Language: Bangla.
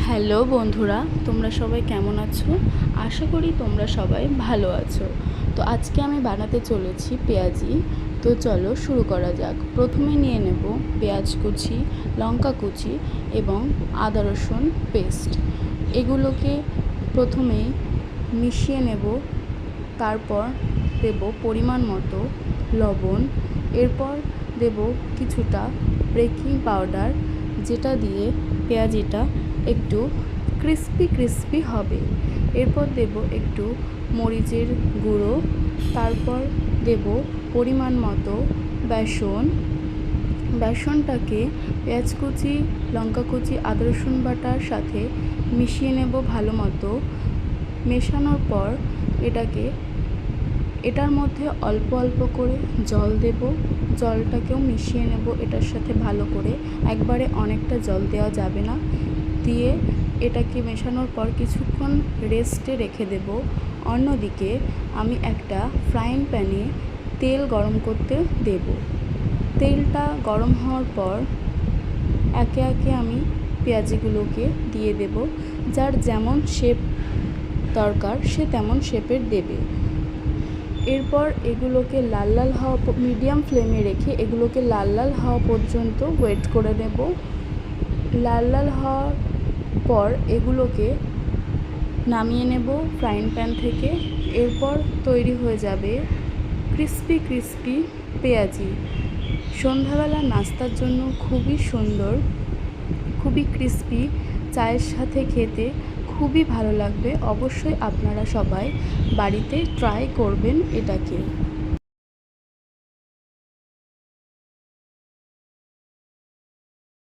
হ্যালো বন্ধুরা, তোমরা সবাই কেমন আছো? আশা করি তোমরা সবাই ভালো আছো। তো আজকে আমি বানাতে চলেছি পেঁয়াজি। তো চলো শুরু করা যাক। প্রথমে নিয়ে নেব পেঁয়াজ কুচি, লঙ্কা কুচি এবং আদা রসুন পেস্ট। এগুলোকে প্রথমেই মিশিয়ে নেব। তারপর দেব পরিমাণ মতো লবণ। এরপর দেব কিছুটা বেকিং পাউডার, যেটা দিয়ে পেঁয়াজিটা একটু ক্রিস্পি হবে। এরপর দেব একটু মরিচের গুঁড়ো। তারপর দেব পরিমাণ মতো বেসন। বেসনটাকে পেঁয়াজ কুচি, লঙ্কা কুচি, আদা রসুন বাটার সাথে মিশিয়ে নেব ভালো মতো। মেশানোর পর এটার মধ্যে অল্প অল্প করে জল দেব। জলটাকেও মিশিয়ে নেব এটার সাথে ভালো করে। একবারে অনেকটা জল দেওয়া যাবে না। দিয়ে এটাকে মেশানোর পর কিছুক্ষণ রেস্টে রেখে দেব। অন্যদিকে আমি একটা ফ্রাইং প্যানে তেল গরম করতে দেব। তেলটা গরম হওয়ার পর একে একে আমি পেঁয়াজিগুলোকে দিয়ে দেব। যার যেমন শেপ দরকার সে তেমন শেপের দেবে। এরপর এগুলোকে লাল লাল হওয়া, মিডিয়াম ফ্লেমে রেখে এগুলোকে লাল লাল হওয়া পর্যন্ত ওয়েট করে নেব। লাল লাল হওয়ার পর এগুলোকে নামিয়ে নেব ফ্রাইং প্যান থেকে। এরপর তৈরি হয়ে যাবে ক্রিস্পি পেঁয়াজি। সন্ধ্যাবেলা নাস্তার জন্য খুবই সুন্দর, খুবই ক্রিস্পি, চায়ের সাথে খেতে খুবই ভালো লাগবে। অবশ্যই আপনারা সবাই বাড়িতে ট্রাই করবেন এটাকে।